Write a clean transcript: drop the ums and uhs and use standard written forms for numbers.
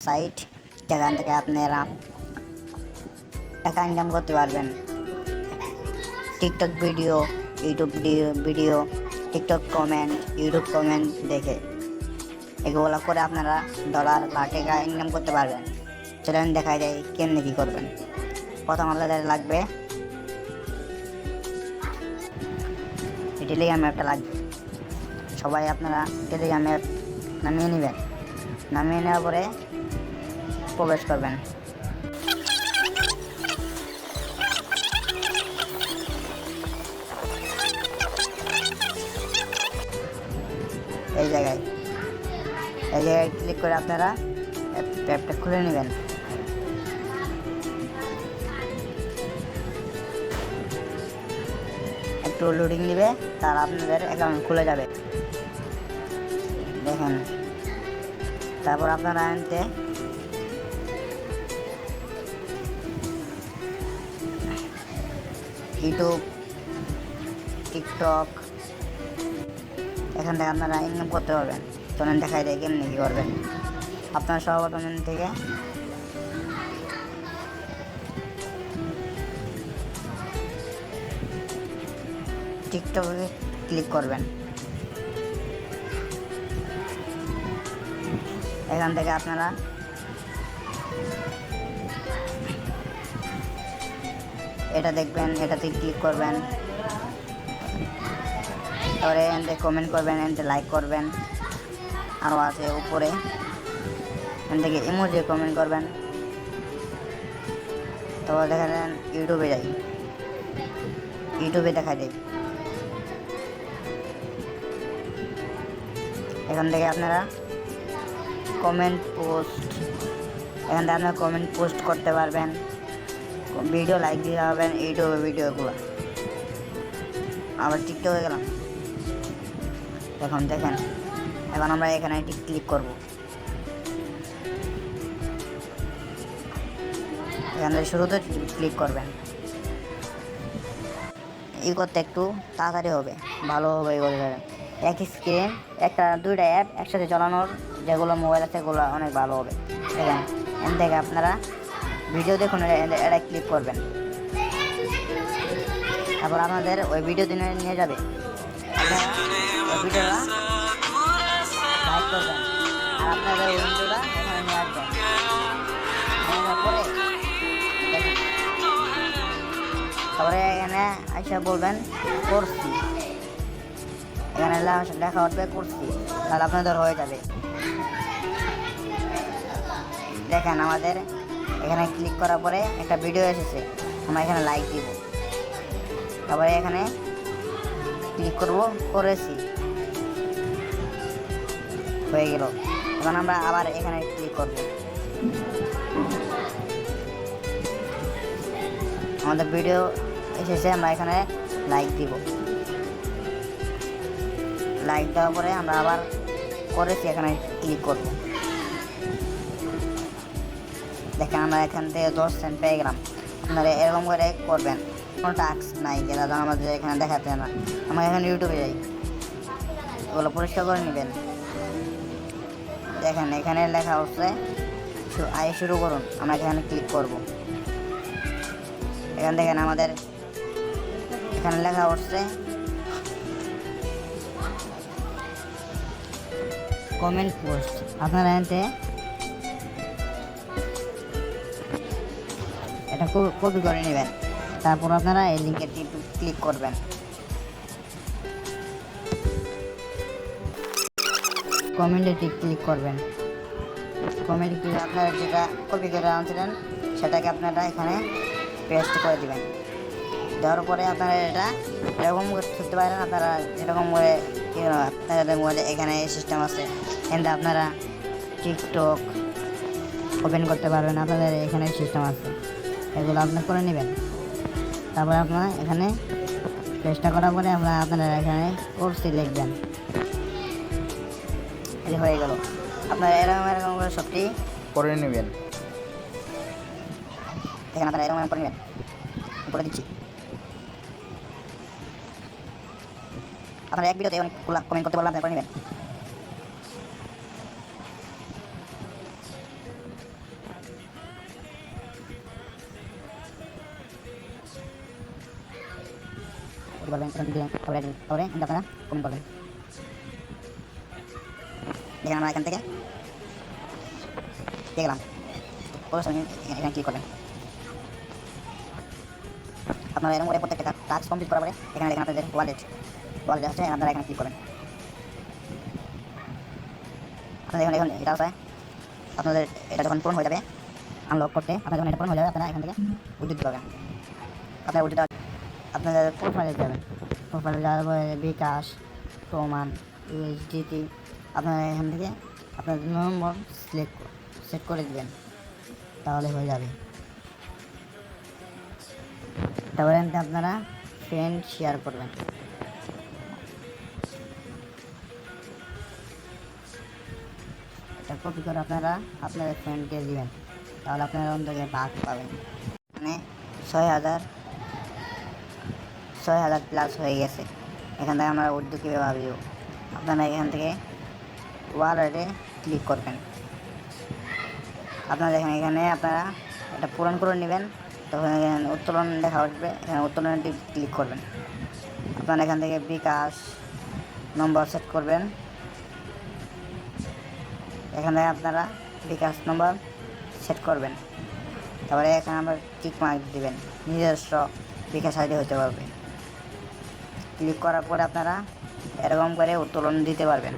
Site, যেখান থেকে আপনারা টাকা ইনকাম করতে পারবেন। TikTok video, YouTube video, TikTok comment, YouTube comment দেখে এগুলো করে আপনারা ডলার লাখ টাকা ইনকাম করতে পারবেন। চলেন দেখা যায় কেমনি কী করবেন। প্রথম আপনাদের লাগবে টেলিগ্রাম অ্যাপটা লাগবে। সবাই আপনারা টেলিগ্রাম অ্যাপ নামিয়ে নেবেন। নামিয়ে নেওয়ার পরে প্রবেশ করবেন। এই জায়গায় ক্লিক করে আপনারা অ্যাপটা খুলে নেবেন। একটু লোডিং দিবে, তার আপনাদের অ্যাকাউন্ট খুলে যাবে। দেখেন, তারপর আপনারা আনতে ইউটিউব, টিকটক, এখান থেকে আপনারা ইনকাম করতে পারবেন। চলেন দেখাই দেয় কেমনি কী করবেন। আপনার সর্বপ্রথম থেকে টিকটকে ক্লিক করবেন। এখান থেকে আপনারা এটা দেখবেন, এটাতে ক্লিক করবেন। তারপরে এখান থেকে কমেন্ট করবেন, এখান থেকে লাইক করবেন। আরও আছে উপরে, এখান থেকে ইমোজি কমেন্ট করবেন। তারপর দেখালেন ইউটিউবে যাই, ইউটিউবে দেখা যায়। এখান থেকে আপনারা কমেন্ট পোস্ট, এখান থেকে আপনারা কমেন্ট পোস্ট করতে পারবেন, ভিডিও লাইক দিতে পারবেন ইউটিউবে ভিডিওগুলো। আবার টিকটকে গেলাম, দেখেন এখন আমরা এখানে ক্লিক করব। এখান থেকে শুরুতে ক্লিক করবেন। ই করতে একটু তাড়াতাড়ি হবে, ভালো হবে। এগুলো একই স্ক্রিন, দুইটা অ্যাপ একসাথে চালানোর যেগুলো মোবাইল আছে সেগুলো অনেক ভালো হবে। দেখেন, এখান থেকে আপনারা ভিডিও দেখুন, এটা ক্লিক করবেন। তারপর আপনাদের ওই ভিডিও দিনে নিয়ে যাবে। আপনারা ওই ভিডিওটা লাইক করবেন আর আপনাদের ওই ভিডিওটা এখানে নিয়ে আসবেন। পরে তারপরে এখানে আইসা বলবেন করছি, এখানে লেখা উঠবে করছি, তাহলে আপনাদের হয়ে যাবে। দেখেন আমাদের এখানে ক্লিক করার পরে একটা ভিডিও এসেছে, আমরা এখানে লাইক দিব। তারপরে এখানে ক্লিক করব, করেছি, হয়ে গেল। এখন আমরা আবার এখানে ক্লিক করব। আমাদের ভিডিও এসেছে, আমরা এখানে লাইক দিব। লাইক দেওয়ার পরে আমরা আবার করেছি, এখানে ক্লিক করব। দেখেন আমরা এখান থেকে 10 সেন্ট পেয়ে গেলাম। আপনারা এরকম করে করবেন। কোনো টাস্ক নাই, যেটা আমাদের এখানে দেখাতে না। আমরা এখানে ইউটিউবে যাই, ওগুলো পরিষ্কার করে নেবেন। দেখেন এখানে লেখা হচ্ছে আয় শুরু করুন, আমরা এখানে ক্লিক করব। এখান দেখেন আমাদের এখানে লেখা হচ্ছে কমেন্ট পোস্ট। আপনারা এতে এটা কপি করে নেবেন। তারপর আপনারা এই লিঙ্কে ক্লিক করবেন। কমেন্টে ক্লিক করবেন। কমেন্টে ক্লিক, আপনারা যেটা কপি করে আনছিলেন সেটাকে আপনারা এখানে পেস্ট করে দিবেন। দেওয়ার পরে আপনারা এটা এরকম করতে পারেন। আপনারা এরকম করে আপনাদের মোবাইলে এখানে সিস্টেম আছে, এখানে আপনারা টিকটক ওপেন করতে পারবেন। আপনাদের এখানে সিস্টেম আছে, এগুলো আপনি করে নেবেন। তারপরে আপনারা এখানে পেস্টটা করার পরে আপনারা এখানে কোর্সটি লিখবেন। এটা হয়ে গেল। আপনারা এরকম করে সবটি করে নেবেন। এখানে আপনারা এরকম করে নেবেন, করে দিচ্ছি। আপনারা এক ভিডিওতে অনেকগুলো কমেন্ট করতে পারলে আপনারা করে নেবেন। কপি করবেন, এখন দিলেন, তারপরে আপনারা কমেন্ট করবেন। দেখেন আমরা এখান থেকে পেয়ে গেলাম। এখানে ক্লিক করবেন। আপনারা এরকম করে প্রত্যেকটা কাজ কমপ্লিট করার পরে এখানে দেখেন আপনাদের ওয়ালেট আছে, আপনারা এখানে ক্লিক করবেন। আপনাদের এখন এটা আছে, আপনাদের এটা যখন পূরণ হয়ে যাবে আনলক করতে, আপনার যখন এটা পূরণ হয়ে যাবে আপনারা এখান থেকে উইথড্র পাবেন। আপনার উইথড্র আপনাদের প্রোফাইলে যাবেন, প্রোফাইলে যাওয়ার পরে বিকাশ, প্রমাণ, ইউএসডিটি আপনারা এখান থেকে আপনার নম্বর সেট করে দিবেন, তাহলে হয়ে যাবে। তারপরে আপনারা ফ্রেন্ড শেয়ার করবেন। এটা কপি করে আপনারা আপনাদের ফ্রেন্ডকে দিবেন, তাহলে আপনারা অন্তত ভাগ পাবেন। মানে 6,000 প্লাস হয়ে গেছে। এখান থেকে আমরা উর্দু কীভাবে ভাবি, আপনারা এখান থেকে ওয়ালেটে ক্লিক করবেন। আপনারা দেখেন এখানে আপনারা এটা পূরণ করে নেবেন, তখন এখানে উত্তোলন দেখা উঠবে, এখানে উত্তোলনটি ক্লিক করবেন। আপনারা এখান থেকে বিকাশ নম্বর সেট করবেন, এখানে আপনারা বিকাশ নম্বর সেট করবেন। তারপরে এখানে আমরা টিক মার্ক দিবেন, নিজস্ব বিকাশ আইডি হতে পারবে। ক্লিক করার পরে আপনারা এরকম করে উত্তোলন দিতে পারবেন।